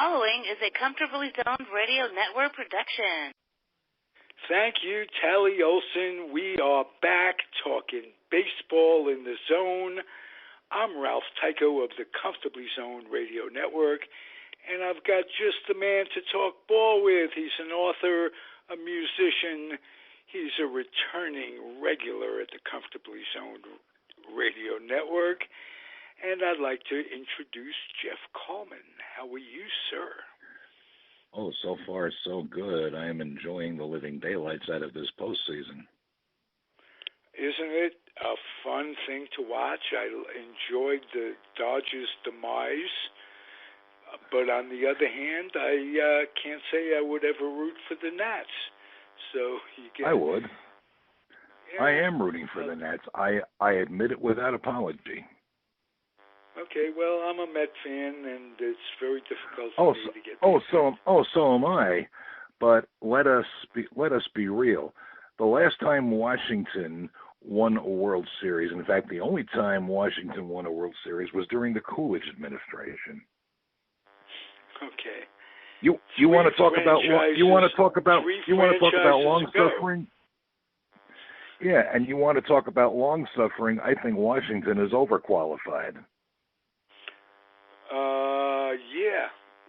following is a Comfortably Zoned Radio Network production. Thank you, Tally Olson. We are back talking baseball in the zone. I'm Ralph Tyko of the Comfortably Zoned Radio Network, and I've got just the man to talk ball with. He's an author, a musician. He's a returning regular at the Comfortably Zoned Radio Network. And I'd like to introduce Jeff Kallman. How are you, sir? Oh, so far so good. I am enjoying the living daylights out of this postseason. Isn't it a fun thing to watch? I enjoyed the Dodgers' demise. But on the other hand, I can't say I would ever root for the Nats. So you get. I would. Yeah. I am rooting for the Nats. I admit it without apology. Okay, well, I'm a Met fan, and it's very difficult for me to get. So am I. But let us be real. The last time Washington won a World Series, in fact, the only time Washington won a World Series was during the Coolidge administration. Okay. You want to talk about long suffering? Yeah, and you want to talk about long suffering? I think Washington is overqualified.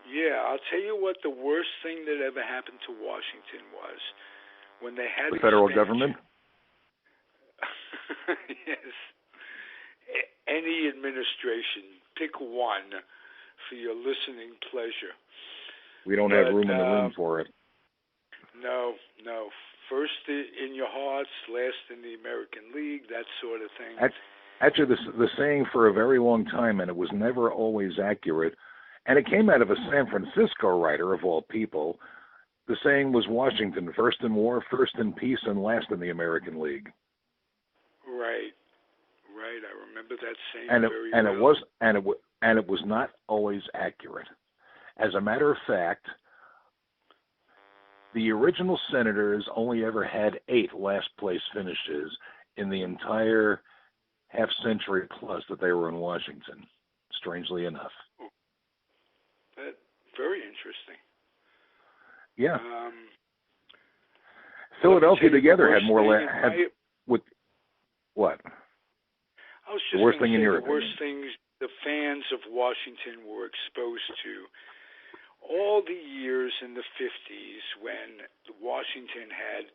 Yeah. I'll tell you what the worst thing that ever happened to Washington was when they had the federal government. Yes. Any administration, pick one for your listening pleasure. We don't have room in the room for it. No. First in your hearts, last in the American League, that sort of thing. Actually, the saying for a very long time, and it was never always accurate, and it came out of a San Francisco writer, of all people. The saying was Washington, first in war, first in peace, and last in the American League. Right. I remember that saying it was not always accurate. As a matter of fact, the original Senators only ever had 8 last-place finishes in the entire half-century plus that they were in Washington, strangely enough. That's very interesting. Yeah. Philadelphia together had more with what? I was just the worst thing in your opinion. Worst things the fans of Washington were exposed to. All the years in the 50s when Washington had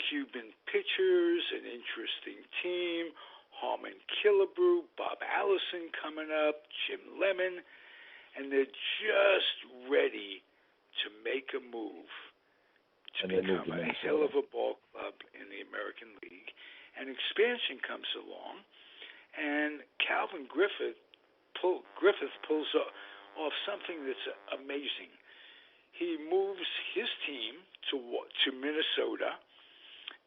Cuban pitchers, an interesting team, Harmon Killebrew, Bob Allison coming up, Jim Lemon, and they're just ready to make a move to become a hell of a ball club in the American League. And expansion comes along, and Calvin Griffith pulls off something that's amazing. He moves his team to Minnesota,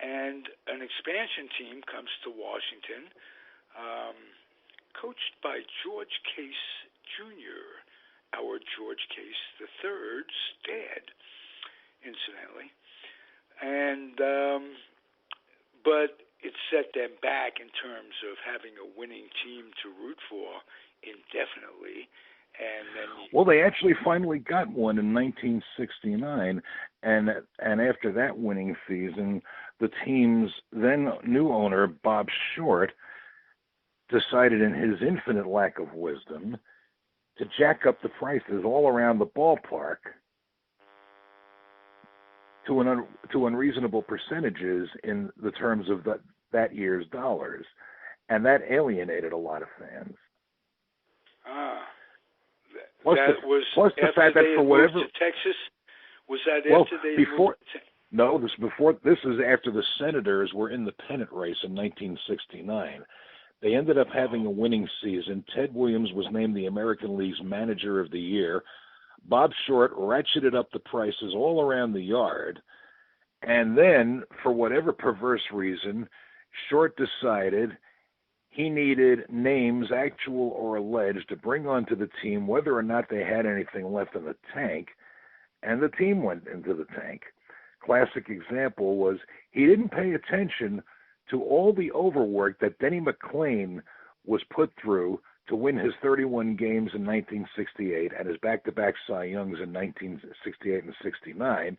and an expansion team comes to Washington, coached by George Case Jr., our George Case III's dad, incidentally. And but it set them back in terms of having a winning team to root for indefinitely. And then they actually finally got one in 1969, and after that winning season, the team's then new owner, Bob Short, decided in his infinite lack of wisdom to jack up the prices all around the ballpark to unreasonable percentages in the terms of that year's dollars, and that alienated a lot of fans. Plus the fact that for whatever moved to Texas, was that after they moved to Texas? No, this is after the Senators were in the pennant race in 1969. They ended up having a winning season. Ted Williams was named the American League's Manager of the Year. Bob Short ratcheted up the prices all around the yard. And then, for whatever perverse reason, Short decided he needed names, actual or alleged, to bring onto the team, whether or not they had anything left in the tank, and the team went into the tank. Classic example was he didn't pay attention to all the overwork that Denny McClain was put through to win his 31 games in 1968 and his back-to-back Cy Youngs in 1968 and 69.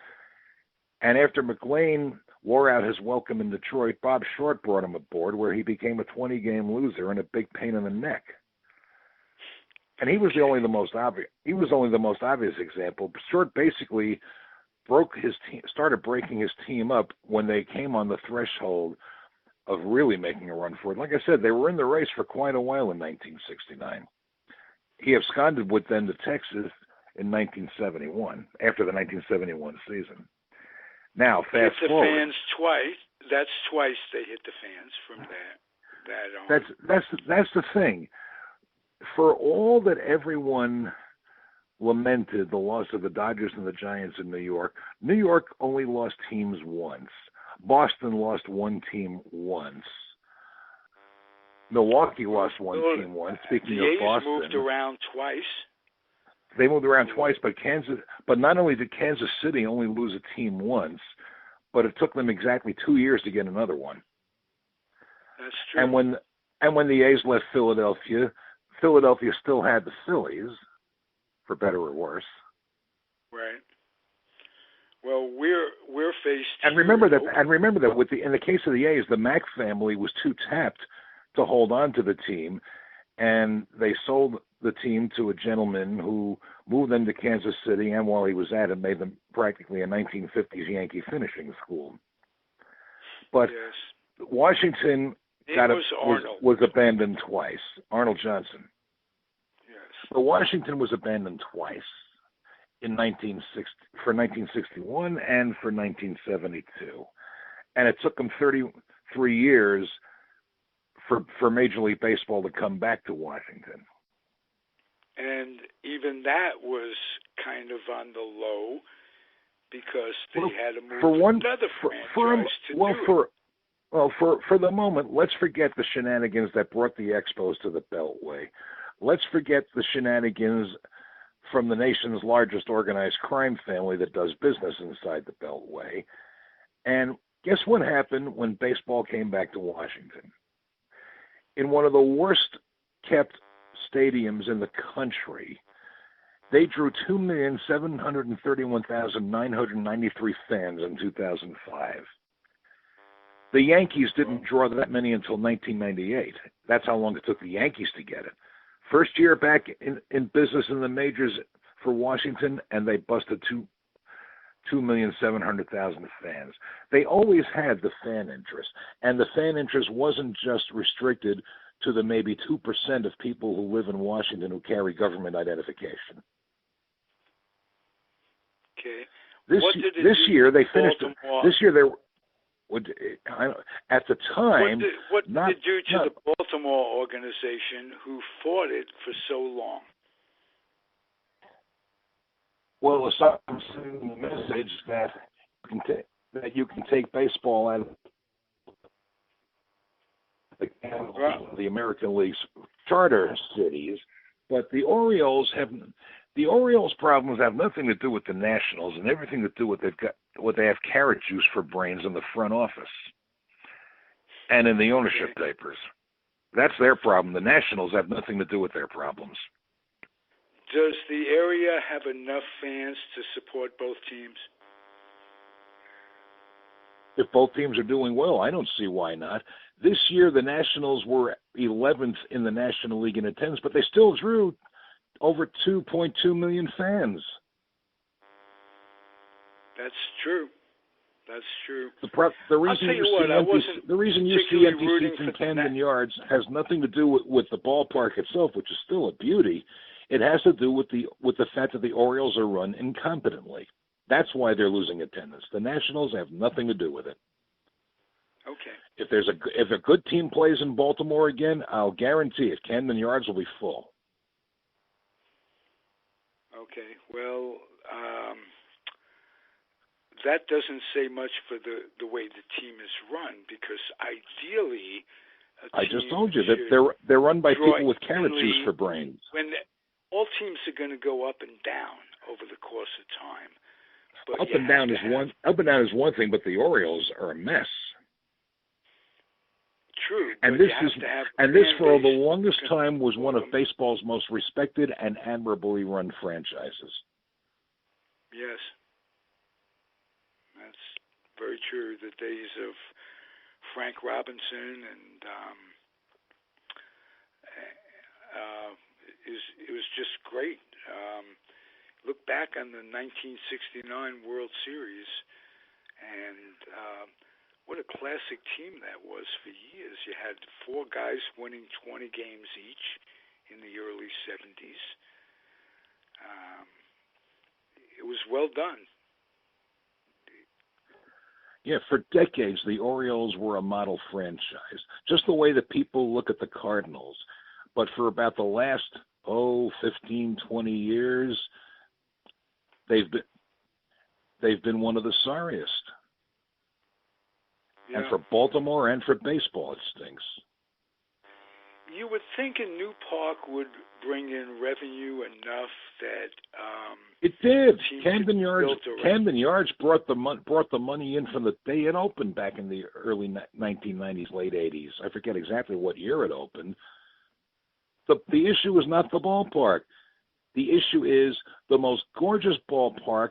And after McLean wore out his welcome in Detroit, Bob Short brought him aboard, where he became a 20-game loser and a big pain in the neck. And he was only the most obvious example. Short basically started breaking his team up when they came on the threshold of really making a run for it. Like I said, they were in the race for quite a while in 1969. He absconded with them to Texas in 1971, after the 1971 season. Now, fast forward. Hit the fans twice. That's twice they hit the fans from that on. That's the thing. For all that everyone lamented the loss of the Dodgers and the Giants in New York only lost teams once. Boston lost one team once. Milwaukee lost one team once. Speaking of Boston, the A's moved around twice. They moved around twice, but not only did Kansas City only lose a team once, but it took them exactly 2 years to get another one. That's true. And when the A's left Philadelphia still had the Phillies, for better or worse. Right. Well, we're faced. And remember that in the case of the A's, the Mack family was too tapped to hold on to the team, and they sold the team to a gentleman who moved them to Kansas City, and while he was at it, made them practically a 1950s Yankee finishing school. But yes. Washington was abandoned twice. Arnold Johnson. Yes. But Washington was abandoned twice. For 1961 and for 1972. And it took them 33 years for Major League Baseball to come back to Washington. And even that was kind of on the low because they had to move another franchise to do it. For the moment, let's forget the shenanigans that brought the Expos to the Beltway. Let's forget the shenanigans from the nation's largest organized crime family that does business inside the Beltway. And guess what happened when baseball came back to Washington? In one of the worst-kept stadiums in the country, they drew 2,731,993 fans in 2005. The Yankees didn't draw that many until 1998. That's how long it took the Yankees to get it. First year back in business in the majors for Washington, and they busted 2,700,000 fans. They always had the fan interest, and the fan interest wasn't just restricted to the maybe 2% of people who live in Washington who carry government identification. Okay. This year they finished. This year they were. At the time, what did it do to the Baltimore organization who fought it for so long? Well, aside from sending the message that you can take baseball out of the American League's charter cities, but the Orioles problems have nothing to do with the Nationals and everything to do with they have carrot juice for brains in the front office and in the ownership papers. That's their problem. The Nationals have nothing to do with their problems. Does the area have enough fans to support both teams? If both teams are doing well, I don't see why not. This year, the Nationals were 11th in the National League in attendance, but they still drew over 2.2 million fans. That's true. That's true. The reason you see empty seats in Camden Yards has nothing to do with the ballpark itself, which is still a beauty. It has to do with the fact that the Orioles are run incompetently. That's why they're losing attendance. The Nationals have nothing to do with it. Okay. If a good team plays in Baltimore again, I'll guarantee it. Camden Yards will be full. Okay. Well, that doesn't say much for the way the team is run, because ideally, I just told you that they're run by people with carrot juice for brains. When all teams are going to go up and down over the course of time. But up and down is one thing, but the Orioles are a mess. true. And but this you is have to have and this fan for the base longest to time was one of them. baseball's most respected and admirably run franchises. Yes, that's very true. The days of Frank Robinson and it was just great. Look back on the 1969 World Series, and what a classic team that was for years. You had four guys winning 20 games each in the early 70s. It was well done. Yeah, for decades, the Orioles were a model franchise, just the way that people look at the Cardinals. But for about the last, 15, 20 years, they've been one of the sorriest. Yeah. And for Baltimore and for baseball, it stinks. You would think a new park would bring in revenue enough that it did. teams Camden could Yards brought the money in from the day it opened back in the early 1990s, late 80s. I forget exactly what year it opened. The issue is not the ballpark. The issue is the most gorgeous ballpark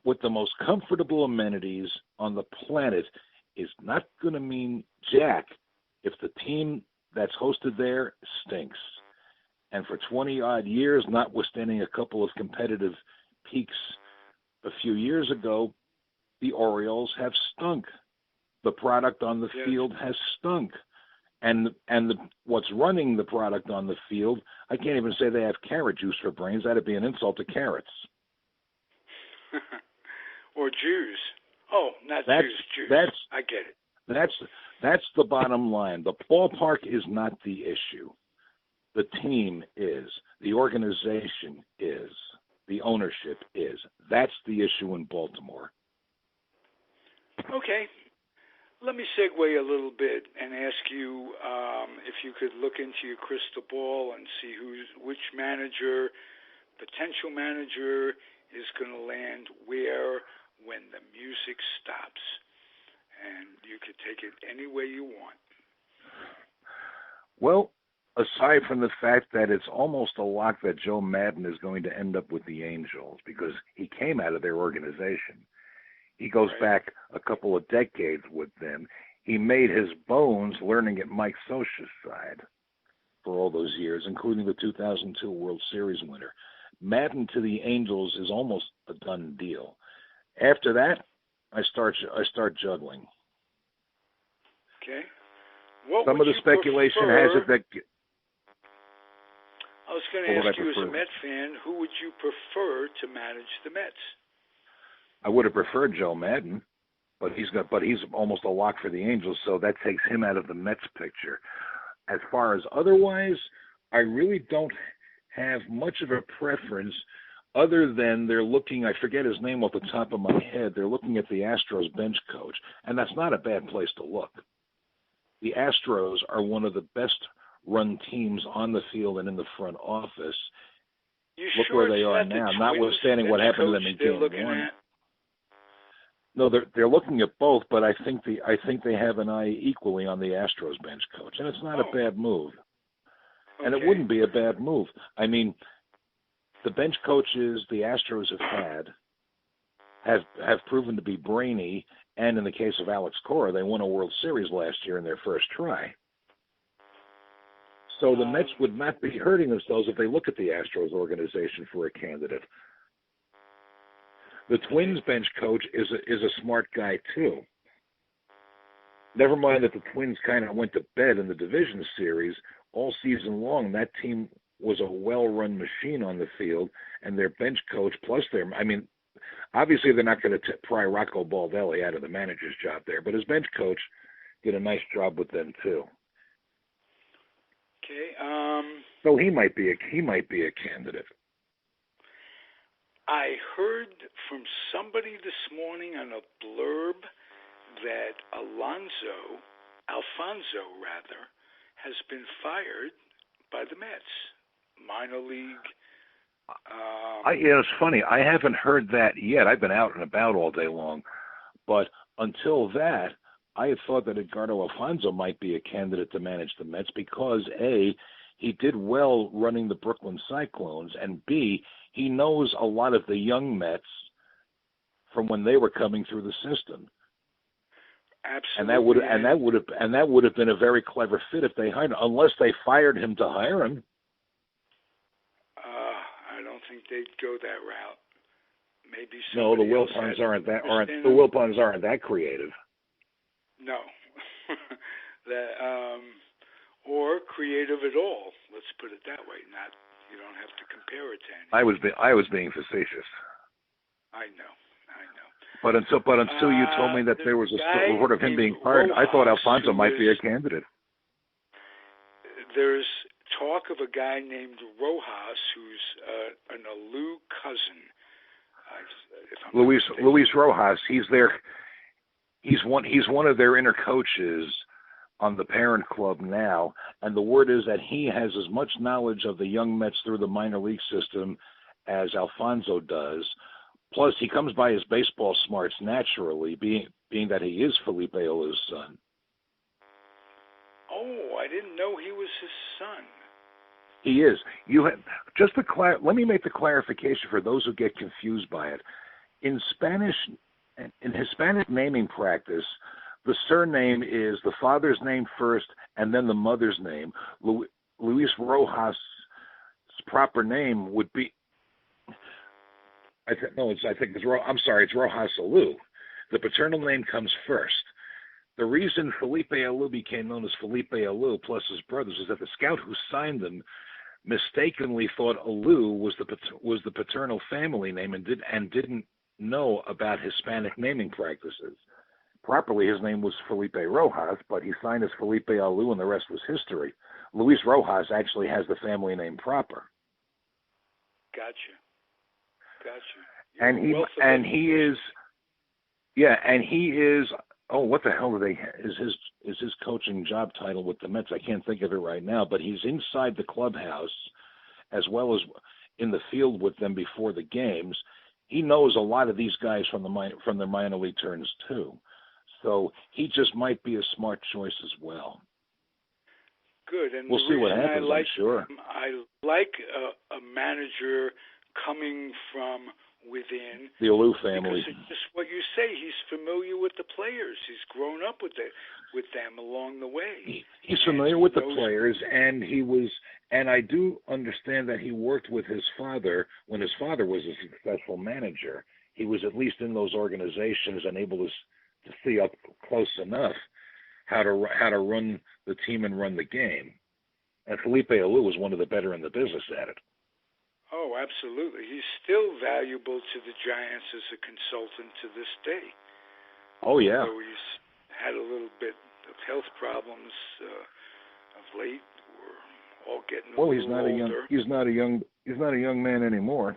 with the most comfortable amenities on the planet is not going to mean jack if the team that's hosted there stinks. And for 20-odd years, notwithstanding a couple of competitive peaks a few years ago, the Orioles have stunk. The product on the field has stunk. And what's running the product on the field, I can't even say they have carrot juice for brains. That'd be an insult to carrots. Or Jews. Oh, not Jews. I get it. That's the bottom line. The ballpark is not the issue. The team is. The organization is. The ownership is. That's the issue in Baltimore. Okay. Let me segue a little bit and ask you if you could look into your crystal ball and see which potential manager is going to land where when the music stops. And you could take it any way you want. Well, aside from the fact that it's almost a lock that Joe Madden is going to end up with the Angels because he came out of their organization. He goes back a couple of decades with them. He made his bones learning at Mike Scioscia's side for all those years, including the 2002 World Series winner. Madden to the Angels is almost a done deal. After that, I start juggling. Okay. Some of the speculation has it that... I was going to ask you, as a Met fan, who would you prefer to manage the Mets? I would have preferred Joe Madden, but he's almost a lock for the Angels, so that takes him out of the Mets picture. As far as otherwise, I really don't have much of a preference other than they're looking, I forget his name off the top of my head, they're looking at the Astros bench coach, and that's not a bad place to look. The Astros are one of the best run teams on the field and in the front office. Look where they are now, notwithstanding what happened to them in Game 1. No, they're looking at both, but I think they have an eye equally on the Astros bench coach, and it's not a bad move. Okay. And it wouldn't be a bad move. I mean, the bench coaches the Astros have proven to be brainy, and in the case of Alex Cora, they won a World Series last year in their first try. So the Mets would not be hurting themselves if they look at the Astros organization for a candidate. The Twins bench coach is a smart guy too. Never mind that the Twins kind of went to bed in the division series all season long. That team was a well-run machine on the field, and their bench coach plus obviously they're not going to pry Rocco Baldelli out of the manager's job there, but his bench coach did a nice job with them too. Okay. So he might be a candidate. I heard from somebody this morning on a blurb that Alfonso, has been fired by the Mets. Minor league. It's funny. I haven't heard that yet. I've been out and about all day long. But until that, I had thought that Edgardo Alfonso might be a candidate to manage the Mets because A, he did well running the Brooklyn Cyclones, and B, he knows a lot of the young Mets from when they were coming through the system. Absolutely. And that would have been a very clever fit if they hired him, unless they fired him to hire him. I don't think they'd go that route. Maybe no, the Wilpons aren't that creative. No, or creative at all. Let's put it that way. Not you don't have to compare it to anything. I was being facetious. I know. But until you told me that there was a report of him being fired, I thought Alfonso might be a candidate. There's talk of a guy named Rojas who's an Alou cousin. Luis Rojas. He's one of their inner coaches on the parent club now, and the word is that he has as much knowledge of the young Mets through the minor league system as Alfonso does. Plus, he comes by his baseball smarts naturally, being that he is Felipe Alou's son. Oh, I didn't know he was his son. He is. Let me make the clarification for those who get confused by it. In Hispanic naming practice, the surname is the father's name first and then the mother's name. Luis Rojas' proper name would be. It's Rojas Alou. The paternal name comes first. The reason Felipe Alou became known as Felipe Alou plus his brothers is that the scout who signed them mistakenly thought Alou was the paternal family name and didn't know about Hispanic naming practices. Properly, his name was Felipe Rojas, but he signed as Felipe Alou, and the rest was history. Luis Rojas actually has the family name proper. Gotcha. And he is. Oh, what the hell is his coaching job title with the Mets? I can't think of it right now. But he's inside the clubhouse, as well as in the field with them before the games. He knows a lot of these guys from their minor league turns too. So he just might be a smart choice as well. Good, and we'll see what happens. I'm sure. I like a manager coming from within the Alou family. Because it's just what you say. He's familiar with the players. He's grown up with them along the way. He's familiar with the players, and I do understand that he worked with his father when his father was a successful manager. He was at least in those organizations and able to see up close enough how to run the team and run the game. And Felipe Alou was one of the better in the business at it. Oh, absolutely. He's still valuable to the Giants as a consultant to this day. Oh, yeah. Although he's had a little bit of health problems of late. We're all getting a little older. He's not a young man anymore.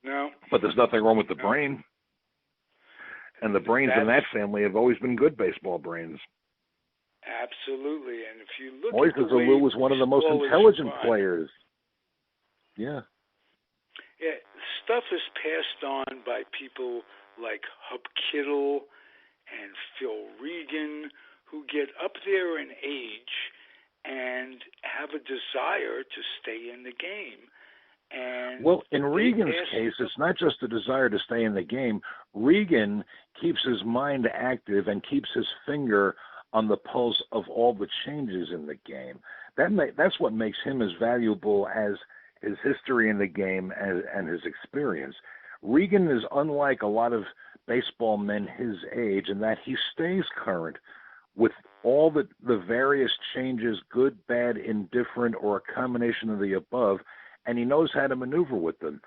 No. But there's nothing wrong with the brain. And the brains in that family have always been good baseball brains. Absolutely. And if you look Moises at the way Alou was one of the most intelligent players. Yeah. Yeah, stuff is passed on by people like Hub Kittle and Phil Regan, who get up there in age and have a desire to stay in the game. And well, in Regan's case, it's not just a desire to stay in the game. Regan keeps his mind active and keeps his finger on the pulse of all the changes in the game. That's what makes him as valuable as his history in the game and his experience. Regan is unlike a lot of baseball men his age in that he stays current with all the various changes, good, bad, indifferent, or a combination of the above, and he knows how to maneuver with them.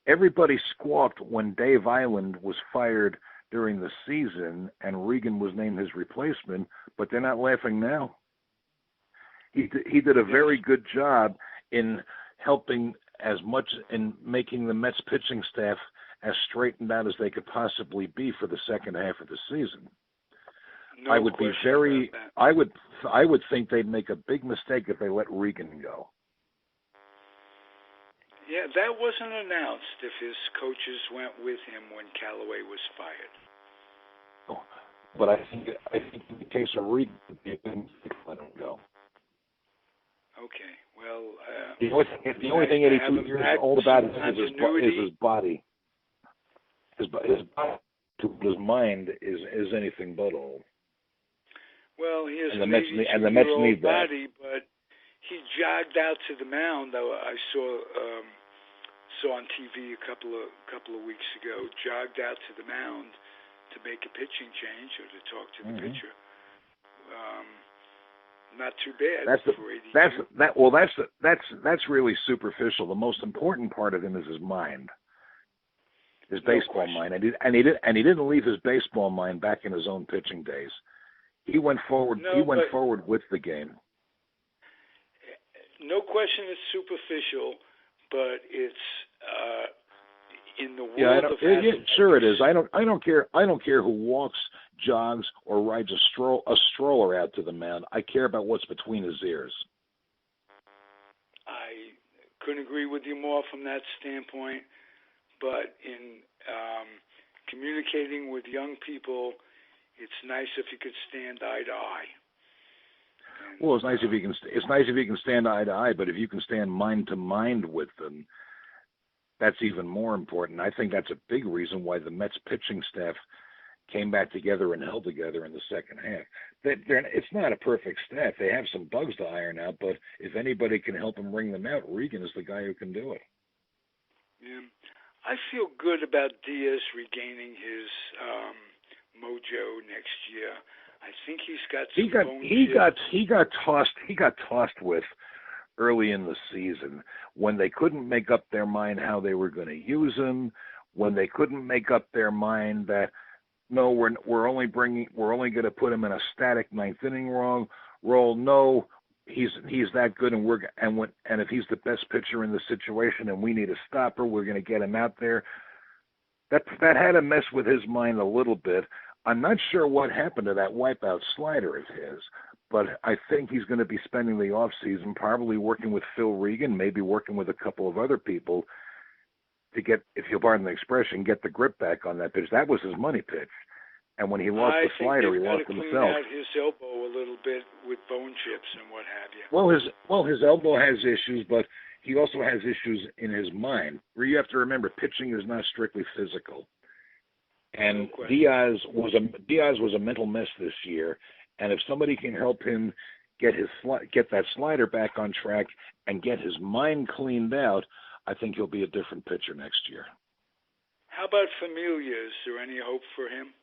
Everybody squawked when Dave Island was fired during the season and Regan was named his replacement, but they're not laughing now. He did a very good job in helping as much in making the Mets pitching staff as straightened out as they could possibly be for the second half of the season. No I would be very. I would think they'd make a big mistake if they let Regan go. Yeah, that wasn't announced if his coaches went with him when Callaway was fired. but I think in the case of Regan, it didn't let him go. Okay, well, the only thing 82 years old about him is his body. His mind is anything but old. Well, he has and the Mets need that. body, but he jogged out to the mound. I saw on TV a couple of weeks ago. Jogged out to the mound to make a pitching change or to talk to the pitcher. Not too bad for 82. That's really superficial. The most important part of him is his mind, his baseball mind, and he didn't leave his baseball mind back in his own pitching days. He went forward. Forward with the game. No question, it's superficial, but it's in the world of sure it is. I don't care. I don't care who walks, jogs, or rides a stroller out to the mound. I care about what's between his ears. I couldn't agree with you more from that standpoint. But in communicating with young people, it's nice if you could stand eye to eye. Well, it's nice if you can stand eye to eye, but if you can stand mind to mind with them, that's even more important. I think that's a big reason why the Mets pitching staff came back together and held together in the second half. It's not a perfect staff. They have some bugs to iron out, but if anybody can help them bring them out, Regan is the guy who can do it. Yeah. I feel good about Diaz regaining his mojo next year. I think he's got some he got tossed with early in the season when they couldn't make up their mind how they were going to use him, when they couldn't make up their mind that no, we're only going to put him in a static ninth inning role. No, he's that good, and if he's the best pitcher in the situation and we need a stopper, we're going to get him out there. That had to mess with his mind a little bit. I'm not sure what happened to that wipeout slider of his, but I think he's going to be spending the off season probably working with Phil Regan, maybe working with a couple of other people to get, if you'll pardon the expression, get the grip back on that pitch. That was his money pitch. And when he lost the slider, he lost himself. I think his elbow a little bit with bone chips and what have you. His elbow has issues, but he also has issues in his mind. Where you have to remember, pitching is not strictly physical. And No Diaz was a mental mess this year. And if somebody can help him get that slider back on track and get his mind cleaned out, I think he'll be a different pitcher next year. How about Familia? Is there any hope for him?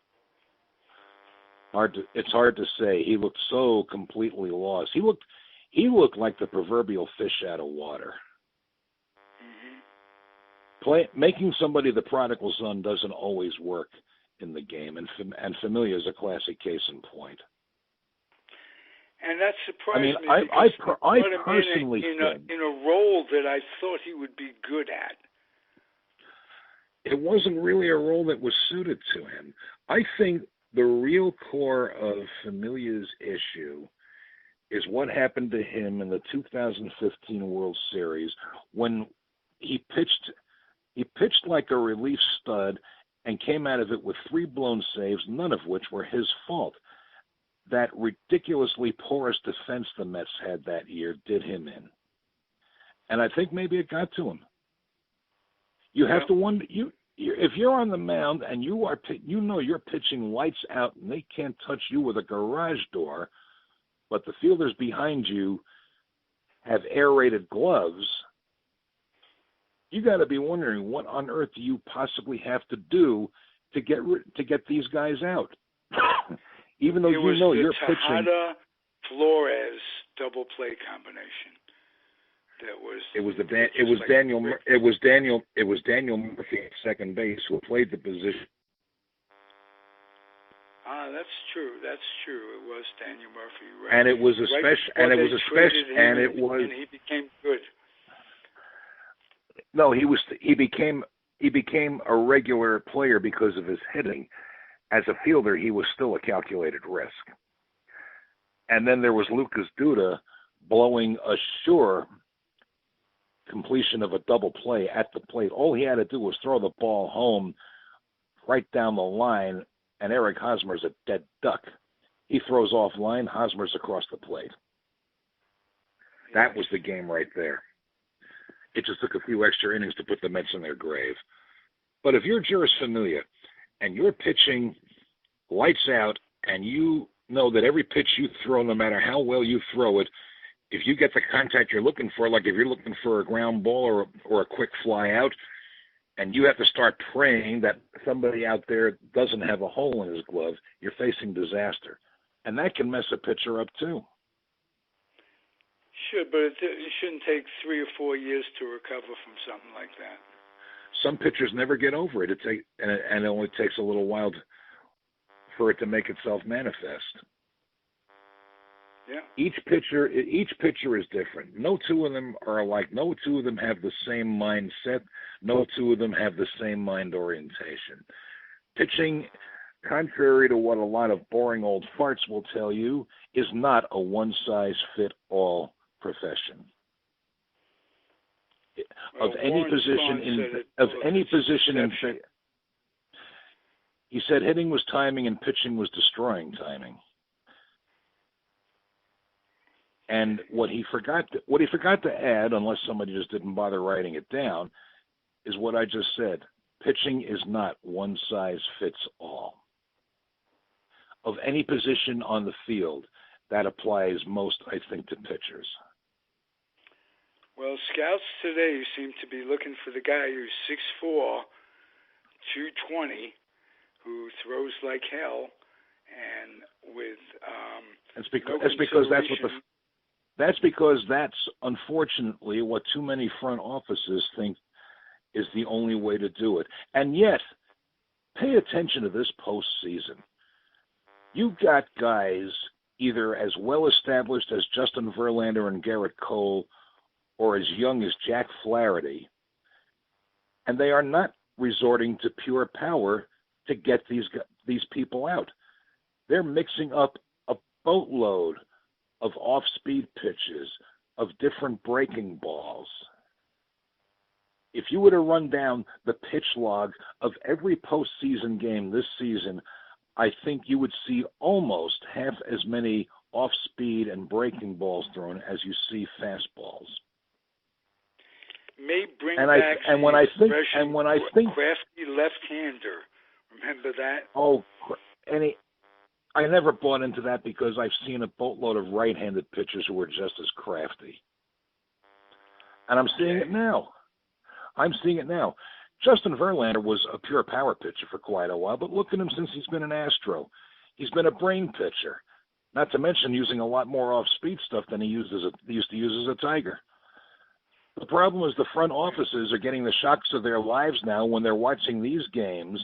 It's hard to say. He looked so completely lost. He looked like the proverbial fish out of water. Making somebody the prodigal son doesn't always work in the game, and Familia is a classic case in point. And that surprised me. I personally in a role that I thought he would be good at. It wasn't really a role that was suited to him. I think the real core of Familia's issue is what happened to him in the 2015 World Series when he pitched like a relief stud and came out of it with 3 blown saves, none of which were his fault. That ridiculously porous defense the Mets had that year did him in. And I think maybe it got to him. You have to wonder, if you're on the mound and you're pitching lights out and they can't touch you with a garage door, but the fielders behind you have aerated gloves, you got to be wondering what on earth do you possibly have to do to get these guys out. Even though you're pitching. Tejada Flores double play combination. It was Daniel Murphy at second base who played the position. That's true. It was Daniel Murphy, right? And he became good. No, he became a regular player because of his hitting. As a fielder, he was still a calculated risk. And then there was Lucas Duda blowing a sure completion of a double play at the plate. All he had to do was throw the ball home right down the line, and Eric Hosmer's a dead duck. He throws offline, Hosmer's across the plate. That was the game right there. It just took a few extra innings to put the Mets in their grave. But if you're Juris Familia and you're pitching lights out and you know that every pitch you throw, no matter how well you throw it, if you get the contact you're looking for, like if you're looking for a ground ball or a quick fly out, and you have to start praying that somebody out there doesn't have a hole in his glove, you're facing disaster. And that can mess a pitcher up too. Sure, but it shouldn't take 3 or 4 years to recover from something like that. Some pitchers never get over it. And it only takes a little while for it to make itself manifest. Yeah. Each pitcher is different. No two of them are alike. No two of them have the same mindset. No two of them have the same mind orientation. Pitching, contrary to what a lot of boring old farts will tell you, is not a one-size-fit-all profession. Of any position in he said hitting was timing and pitching was destroying timing. And what he forgot to add, unless somebody just didn't bother writing it down, is what I just said. Pitching is not one size fits all. Of any position on the field, that applies most, I think, to pitchers. Well, scouts today seem to be looking for the guy who's 6'4", 220, who throws like hell, and with That's because that's unfortunately what too many front offices think is the only way to do it. And yet, pay attention to this postseason. You've got guys either as well established as Justin Verlander and Garrett Cole, or as young as Jack Flaherty, and they are not resorting to pure power to get these people out. They're mixing up a boatload of off-speed pitches, of different breaking balls. If you were to run down the pitch log of every postseason game this season, I think you would see almost half as many off-speed and breaking balls thrown as you see fastballs. May bring crafty left-hander. Remember that? Oh, I never bought into that because I've seen a boatload of right-handed pitchers who are just as crafty. And I'm seeing it now. Justin Verlander was a pure power pitcher for quite a while, but look at him since he's been an Astro. He's been a brain pitcher, not to mention using a lot more off-speed stuff than he used to use as a Tiger. The problem is the front offices are getting the shocks of their lives now when they're watching these games,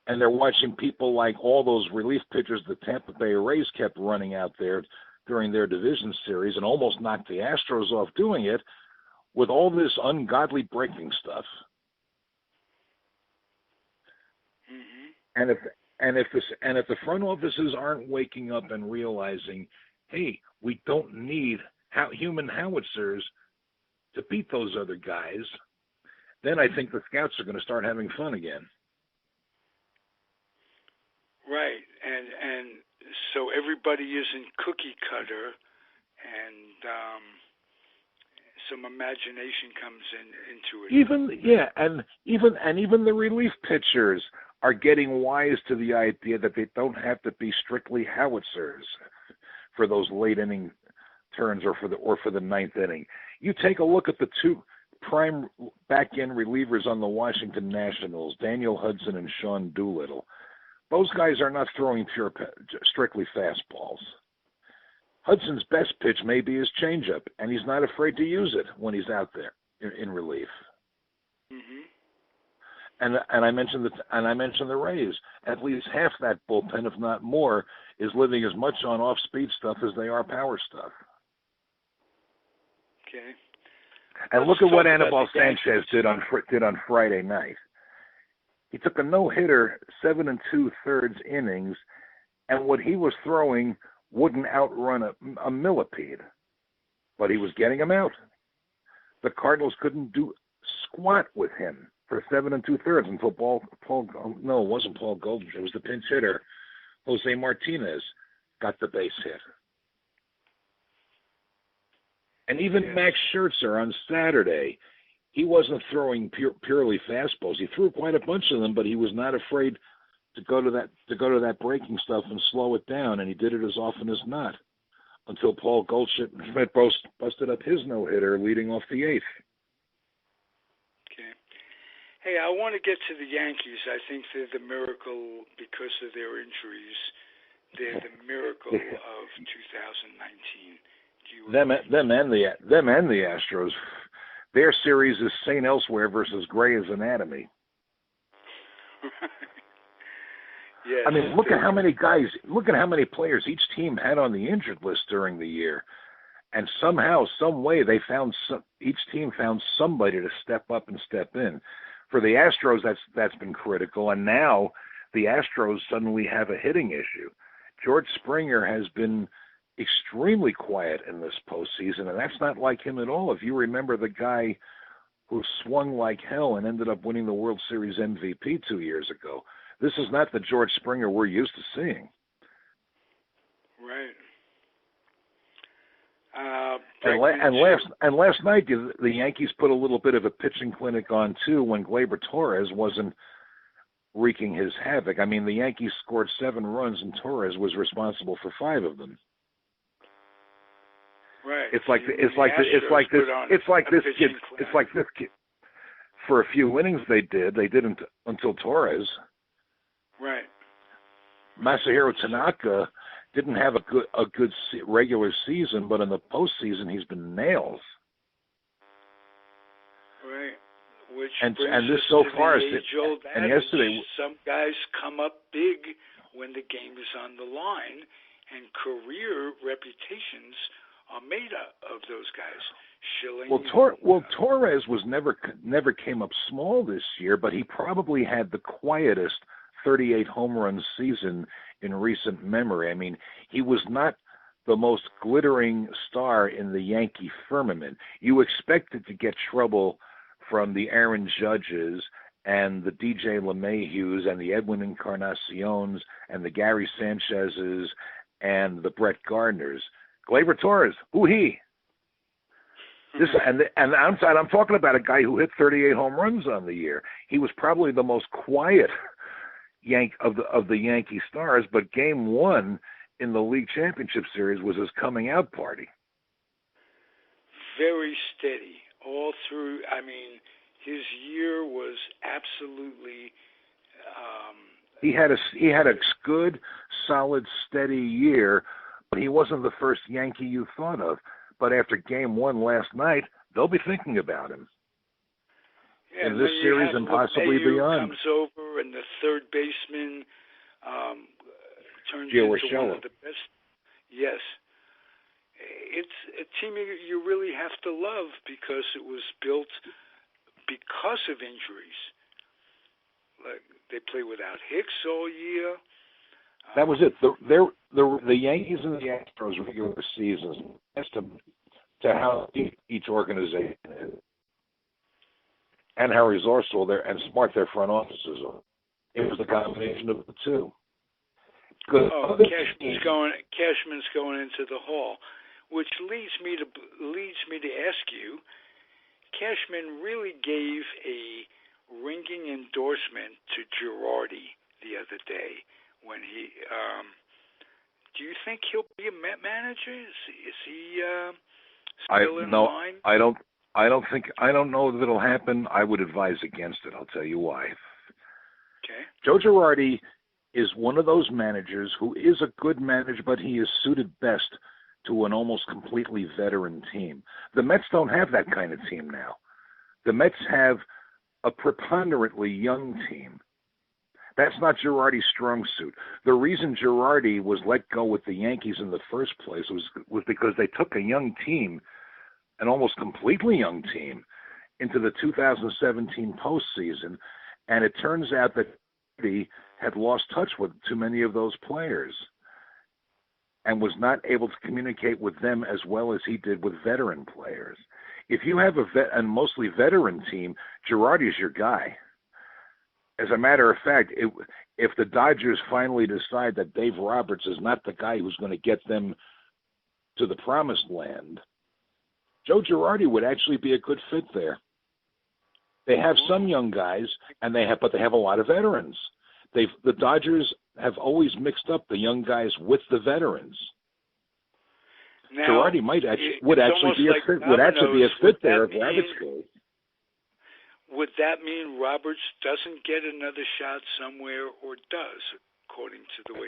and they're watching people like all those relief pitchers the Tampa Bay Rays kept running out there during their division series and almost knocked the Astros off doing it with all this ungodly breaking stuff. Mm-hmm. And if the front offices aren't waking up and realizing, hey, we don't need human howitzers to beat those other guys, then I think the scouts are going to start having fun again. Right, and so everybody isn't cookie cutter, and some imagination comes into it. Even the relief pitchers are getting wise to the idea that they don't have to be strictly howitzers for those late inning turns or for the ninth inning. You take a look at the two prime back-end relievers on the Washington Nationals, Daniel Hudson and Sean Doolittle. Those guys are not throwing strictly fastballs. Hudson's best pitch may be his changeup, and he's not afraid to use it when he's out there in relief. Mm-hmm. And I mentioned the Rays. At least half that bullpen, if not more, is living as much on off-speed stuff as they are power stuff. Okay. And look at what Anibal Sanchez did on Friday night. He took a no-hitter, 7 2/3 innings, and what he was throwing wouldn't outrun a millipede, but he was getting him out. The Cardinals couldn't do squat with him. for 7 2/3 until no, it wasn't Paul Golden. It was the pinch hitter, Jose Martinez, got the base hit. And even Max Scherzer on Saturday, he wasn't throwing purely fastballs. He threw quite a bunch of them, but he was not afraid to go to that breaking stuff and slow it down, and he did it as often as not until Paul Goldschmidt busted up his no-hitter leading off the 8th. Okay. Hey, I want to get to the Yankees. I think they're the miracle because of their injuries. They're the miracle of 2019. Them and the Astros. Their series is St. Elsewhere versus Grey's Anatomy. Yes, I mean, look at how many players each team had on the injured list during the year, and somehow, some way, each team found somebody to step up and step in. For the Astros, that's been critical, and now the Astros suddenly have a hitting issue. George Springer has been extremely quiet in this postseason, and that's not like him at all. If you remember the guy who swung like hell and ended up winning the World Series MVP 2 years ago, this is not the George Springer we're used to seeing. Right. And last night, the Yankees put a little bit of a pitching clinic on, too, when Gleyber Torres wasn't wreaking his havoc. I mean, the Yankees scored 7 runs, and Torres was responsible for 5 of them. Right. It's like this kid. For a few innings, they didn't until Torres. Right. Masahiro Tanaka didn't have a good regular season, but in the postseason, he's been nails. Right. Which and brings this us so to far, the age-old and adage, yesterday, some guys come up big when the game is on the line, and career reputations are made up of those guys. Schilling. Torres was never came up small this year, but he probably had the quietest 38 home run season in recent memory. I mean, he was not the most glittering star in the Yankee firmament. You expected to get trouble from the Aaron Judges and the DJ LeMahieu's and the Edwin Encarnacion's and the Gary Sanchez's and the Brett Gardners. Gleyber Torres, who he? This and I'm talking about a guy who hit 38 home runs on the year. He was probably the most quiet of the Yankee stars, but Game 1 in the League Championship Series was his coming out party. Very steady all through. I mean, his year was absolutely. He had a good, solid, steady year, but he wasn't the first Yankee you thought of. But after Game 1 last night, they'll be thinking about him in this series and possibly beyond. Comes over, and the third baseman turns Gio into one Urshela. of the best. Yes, it's a team you really have to love because it was built because of injuries. Like they play without Hicks all year. That was it. The Yankees and the Astros regular seasons as to how each organization is and how resourceful and smart their front offices are. It was the combination of the two. Cashman's going into the Hall, which leads me to ask you. Cashman really gave a ringing endorsement to Girardi the other day when he. Do you think he'll be a Met manager? Is he still in line? I don't know if it'll happen. I would advise against it. I'll tell you why. Okay. Joe Girardi is one of those managers who is a good manager, but he is suited best to an almost completely veteran team. The Mets don't have that kind of team now. The Mets have a preponderantly young team. That's not Girardi's strong suit. The reason Girardi was let go with the Yankees in the first place was because they took a young team, an almost completely young team, into the 2017 postseason, and it turns out that he had lost touch with too many of those players and was not able to communicate with them as well as he did with veteran players. if you have a mostly veteran team, Girardi's your guy. As a matter of fact, if the Dodgers finally decide that Dave Roberts is not the guy who's going to get them to the promised land, Joe Girardi would actually be a good fit there. They have some young guys, but they have a lot of veterans. The Dodgers have always mixed up the young guys with the veterans. Now, Girardi would actually be a fit there if Roberts goes. Would that mean Roberts doesn't get another shot somewhere, or does, according to the way?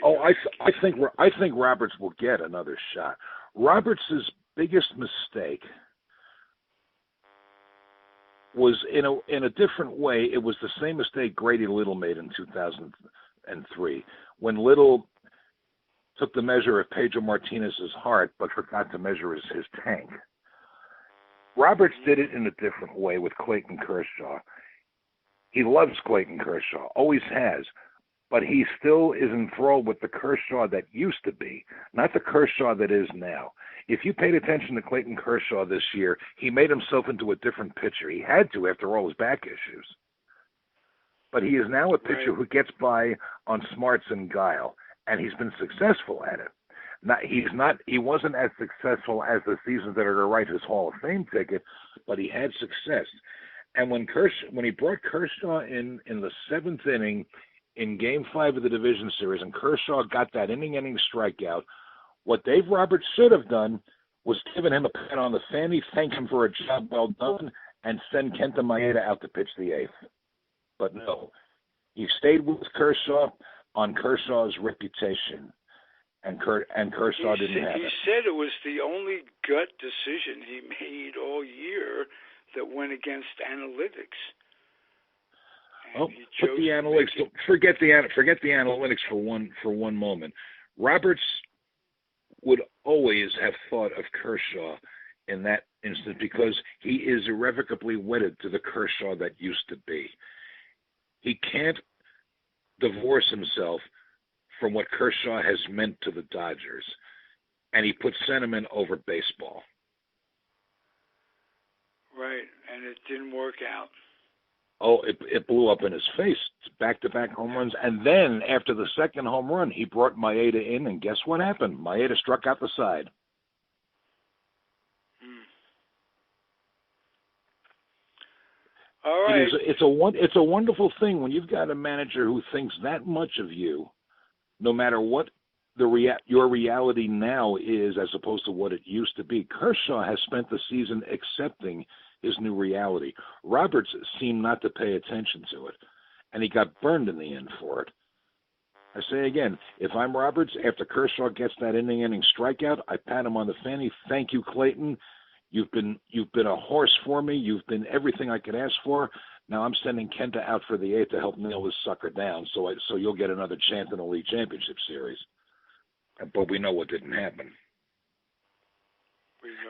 I think Roberts will get another shot. Roberts' biggest mistake was in a different way. It was the same mistake Grady Little made in 2003 when Little took the measure of Pedro Martinez's heart but forgot to measure his tank. Roberts did it in a different way with Clayton Kershaw. He loves Clayton Kershaw, always has, but he still is enthralled with the Kershaw that used to be, not the Kershaw that is now. If you paid attention to Clayton Kershaw this year, he made himself into a different pitcher. He had to after all his back issues. But he is now a pitcher who gets by on smarts and guile, and he's been successful at it. He wasn't as successful as the seasons that are to write his Hall of Fame ticket, but he had success. And when he brought Kershaw in the seventh inning in Game 5 of the division series, and Kershaw got that inning strikeout, what Dave Roberts should have done was given him a pat on the fanny, thank him for a job well done, and send Kenta Maeda out to pitch the eighth. But no, he stayed with Kershaw on Kershaw's reputation. And Kershaw didn't have it. He said it was the only gut decision he made all year that went against analytics. Put the analytics. Forget the analytics for one moment. Roberts would always have thought of Kershaw in that instance because he is irrevocably wedded to the Kershaw that used to be. He can't divorce himself from what Kershaw has meant to the Dodgers, and he put sentiment over baseball. Right, and it didn't work out. Oh, it blew up in his face. Back-to-back home runs, and then after the second home run, he brought Maeda in, and guess what happened? Maeda struck out the side. All right. It's a wonderful thing when you've got a manager who thinks that much of you, no matter what your reality now is as opposed to what it used to be. Kershaw has spent the season accepting his new reality. Roberts seemed not to pay attention to it, and he got burned in the end for it. I say again, if I'm Roberts, after Kershaw gets that inning strikeout, I pat him on the fanny. Thank you, Clayton. You've been a horse for me. You've been everything I could ask for. Now I'm sending Kenta out for the eighth to help nail this sucker down, so you'll get another chance in the League Championship Series. But we know what didn't happen.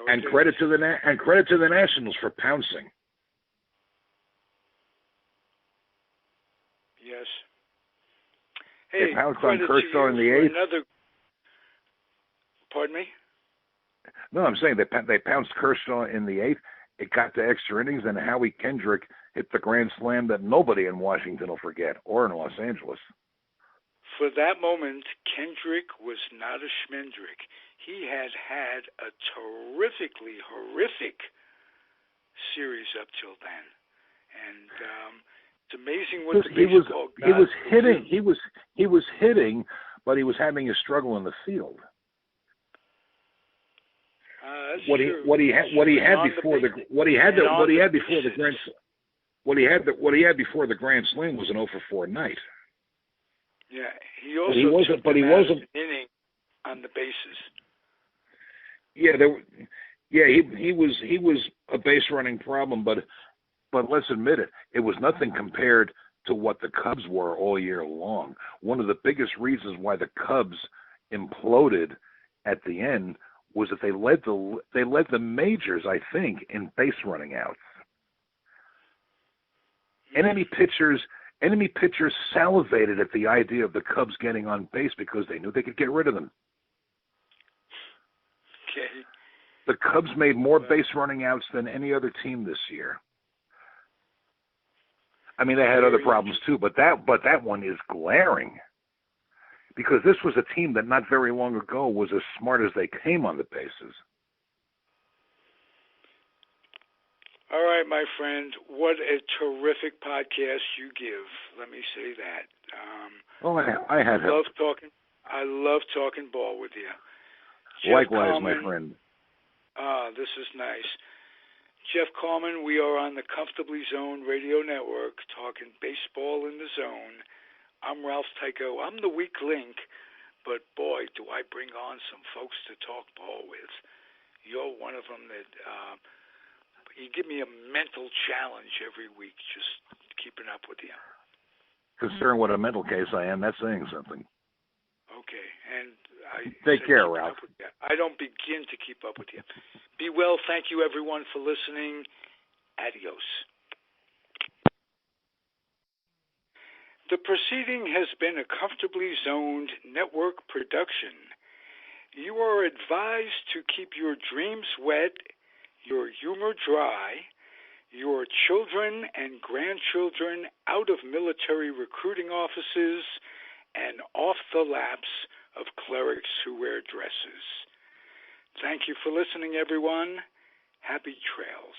And credit to the Nationals for pouncing. Yes. Hey, they pounced on Kershaw in the eighth. Pardon me? No, I'm saying they pounced Kershaw in the eighth. It got to extra innings, and Howie Kendrick hit the grand slam that nobody in Washington will forget, or in Los Angeles. For that moment, Kendrick was not a schmendrick. He had a terrifically horrific series up till then, and it's amazing what the baseball got. He was hitting, but he was having a struggle in the field. What he had before the Grand Slam was an 0-for-4 night. Yeah, he also took an inning on the bases. He was a base running problem, but let's admit it, it was nothing compared to what the Cubs were all year long. One of the biggest reasons why the Cubs imploded at the end was that they led the majors, I think, in base running outs. Enemy pitchers salivated at the idea of the Cubs getting on base because they knew they could get rid of them. Okay. The Cubs made more base running outs than any other team this year. I mean, they had other problems too, but that one is glaring. Because this was a team that not very long ago was as smart as they came on the bases. All right, my friend. What a terrific podcast you give. Let me say that. I had help. I love talking ball with you. Likewise, Kallman, my friend. This is nice. Jeff Kallman, we are on the Comfortably Zoned Radio Network, talking baseball in the zone. I'm Ralph Tyko. I'm the weak link, but boy, do I bring on some folks to talk ball with. You're one of them that you give me a mental challenge every week, just keeping up with you. Considering what a mental case I am, that's saying something. Okay, and I take care, Ralph. I don't begin to keep up with you. Be well. Thank you, everyone, for listening. Adios. The proceeding has been a Comfortably Zoned network production. You are advised to keep your dreams wet, your humor dry, your children and grandchildren out of military recruiting offices and off the laps of clerics who wear dresses. Thank you for listening, everyone. Happy trails.